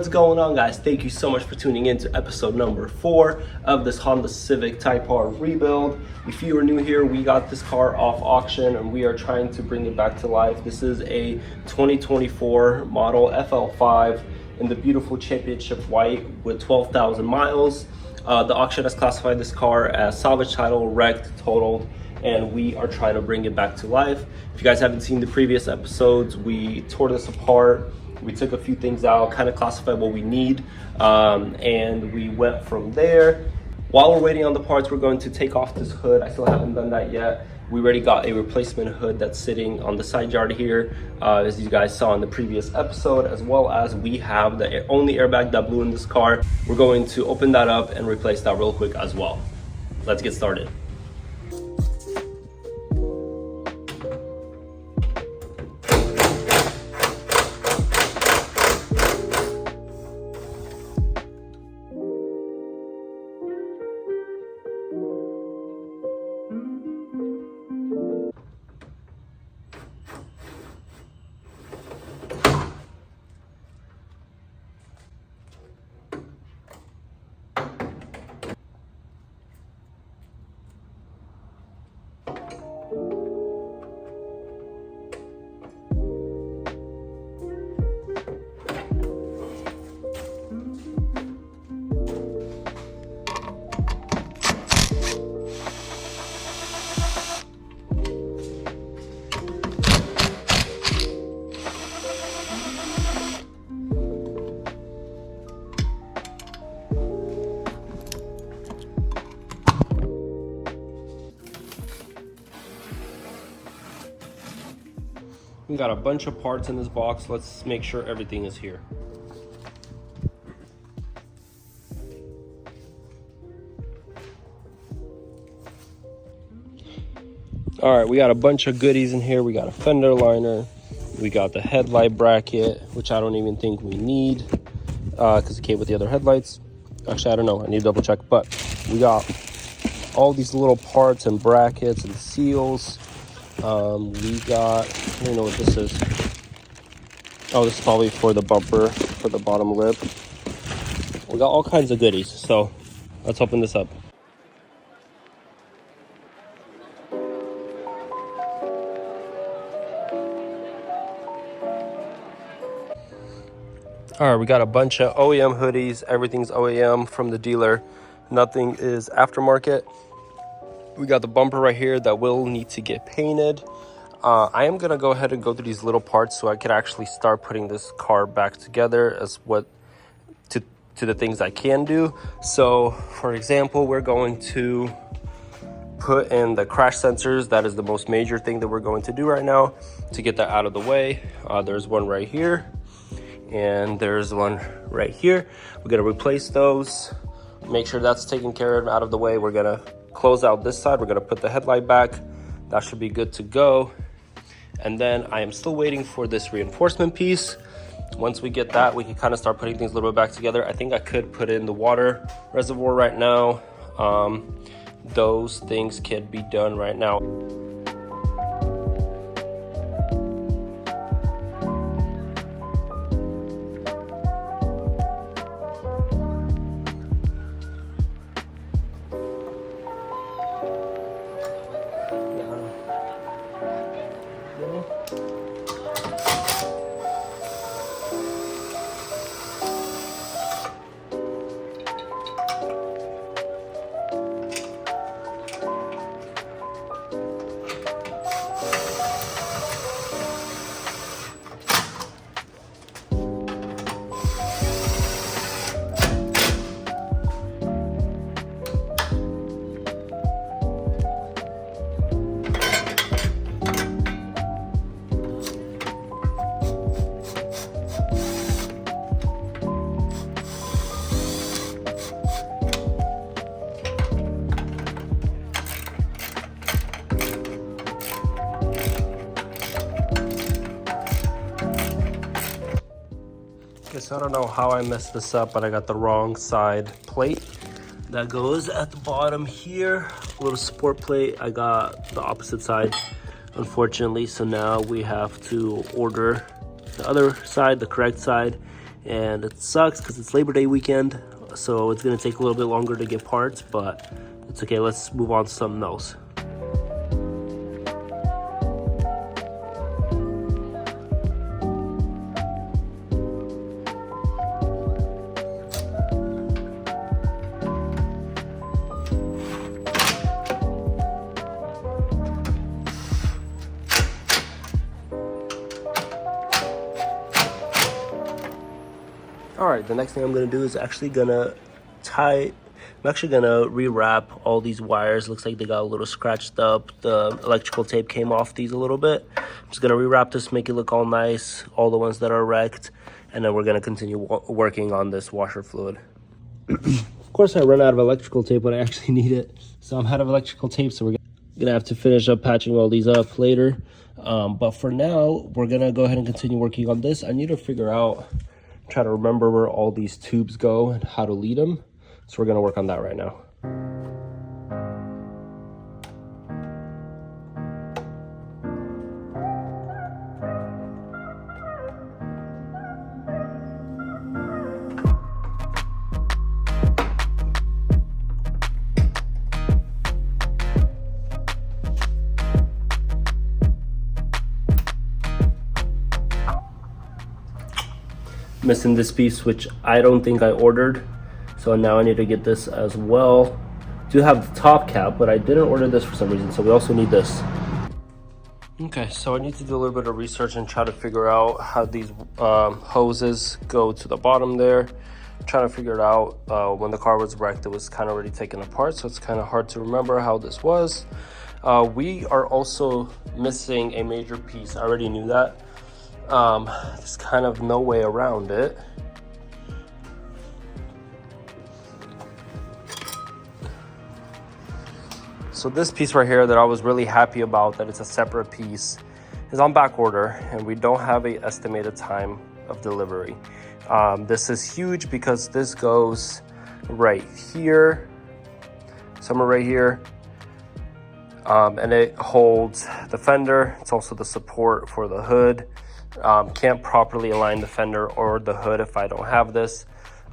What's going on, guys? Thank you so much for tuning in to episode number 4 of this Honda Civic Type R rebuild. If you are new here, we got this car off auction and we are trying to bring it back to life. This is a 2024 model FL5 in the beautiful championship white with 12,000 miles. The auction has classified this car as salvage title, wrecked, totaled, and we are trying to bring it back to life. If you guys haven't seen the previous episodes, we tore this apart. We took a few things out, kind of classified what we need, and we went from there. While we're waiting on the parts, we're going to take off this hood. I still haven't done that yet. We already got a replacement hood that's sitting on the side yard here, as you guys saw in the previous episode, as well as we have the only airbag that blew in this car. We're going to open that up and replace that real quick as well. Let's get started. We got a bunch of parts in this box. Let's make sure everything is here. All right, we got a bunch of goodies in here. We got a fender liner. We got the headlight bracket, which I don't even think we need because it came with the other headlights. Actually, I don't know. I need to double check. But we got all these little parts and brackets and seals. We got, I don't know what this is. Oh, this is probably for the bumper, for the bottom lip. We got all kinds of goodies, so let's open this up. All right, we got a bunch of OEM hoodies. Everything's OEM from the dealer. Nothing is aftermarket. We got the bumper right here that will need to get painted. I am gonna go ahead and go through these little parts so I could actually start putting this car back together as what to the things I can do. So for example, we're going to put in the crash sensors. That is the most major thing that we're going to do right now to get that out of the way. There's one right here and there's one right here. We're gonna replace those, make sure that's taken care of, out of the way. We're gonna close out this side. We're gonna put the headlight back. That should be good to go. And then I am still waiting for this reinforcement piece. Once we get that, we can kind of start putting things a little bit back together. I think I could put in the water reservoir right now. Those things can be done right now. So I don't know how I messed this up, but I got the wrong side plate. That goes at the bottom here, a little support plate. I got the opposite side, unfortunately. So now we have to order the other side, the correct side, and it sucks because it's Labor Day weekend, so it's gonna take a little bit longer to get parts, but it's okay. Let's move on to something else. All right, the next thing I'm gonna do is I'm actually gonna rewrap all these wires. Looks like they got a little scratched up. The electrical tape came off these a little bit. I'm just gonna rewrap this, make it look all nice, all the ones that are wrecked, and then we're gonna continue working on this washer fluid. Of course, I run out of electrical tape when I actually need it, so I'm out of electrical tape, so we're gonna have to finish up patching all these up later. But for now, we're gonna go ahead and continue working on this. I need to figure out, try to remember where all these tubes go and how to lead them. So we're gonna work on that right now. Missing this piece, which I don't think I ordered, so now I need to get this as well. Do have the top cap, but I didn't order this for some reason, so we also need this. Okay, so I need to do a little bit of research and try to figure out how these hoses go to the bottom there. I'm trying to figure it out. When the car was wrecked, it was kind of already taken apart, so it's kind of hard to remember how this was. We are also missing a major piece. I already knew that. There's kind of no way around it. So this piece right here that I was really happy about, that it's a separate piece, is on back order, and we don't have an estimated time of delivery. This is huge because this goes right here, somewhere right here, and it holds the fender. It's also the support for the hood. Can't properly align the fender or the hood if I don't have this.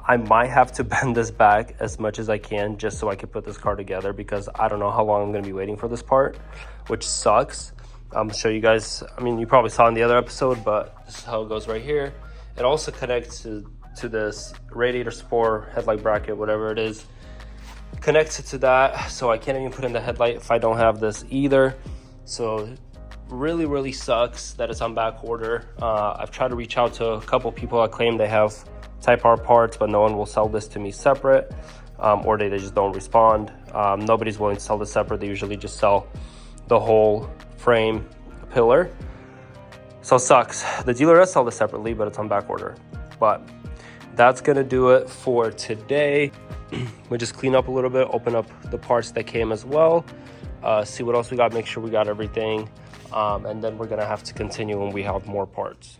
I might have to bend this back as much as I can just so I can put this car together, because I don't know how long I'm going to be waiting for this part, which sucks. I'm show you guys. I mean, you probably saw in the other episode, but this is how it goes right here. It also connects to this radiator support, headlight bracket, whatever it is. Connects it to that, so I can't even put in the headlight if I don't have this either. So really sucks that it's on back order. I've tried to reach out to a couple people that claim they have Type R parts, but no one will sell this to me separate, or they just don't respond. Nobody's willing to sell this separate. They usually just sell the whole frame pillar. So it sucks. The dealer does sell this separately, but it's on back order. But that's gonna do it for today. We just clean up a little bit, open up the parts that came as well, see what else we got, make sure we got everything, and then we're gonna have to continue when we have more parts.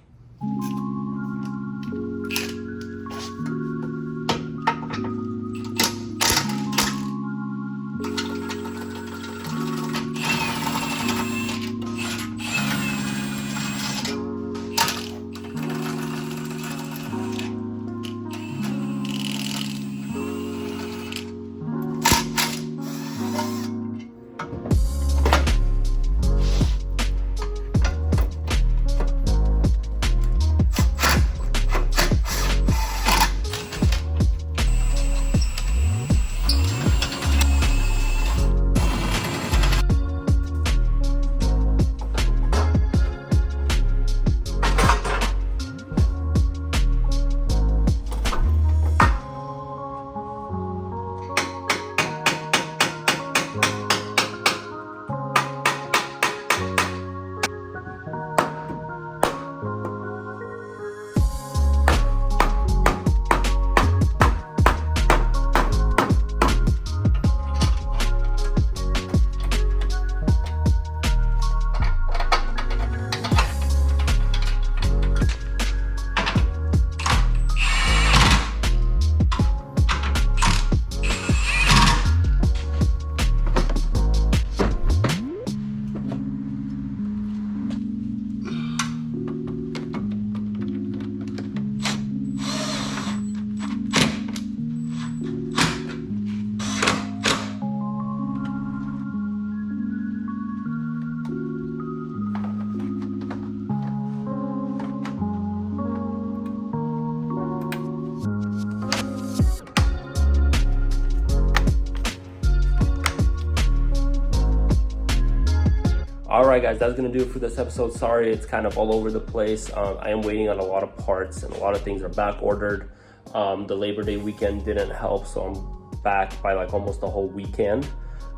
All right, guys, that's gonna do it for this episode. Sorry, it's kind of all over the place. I am waiting on a lot of parts, and a lot of things are back ordered. The Labor Day weekend didn't help, so I'm back by like almost the whole weekend.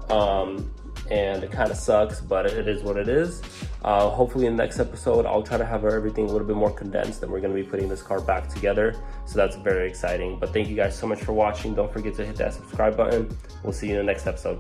And it kind of sucks, but it is what it is. Hopefully in the next episode, I'll try to have everything a little bit more condensed, and we're gonna be putting this car back together. So that's very exciting. But thank you guys so much for watching. Don't forget to hit that subscribe button. We'll see you in the next episode.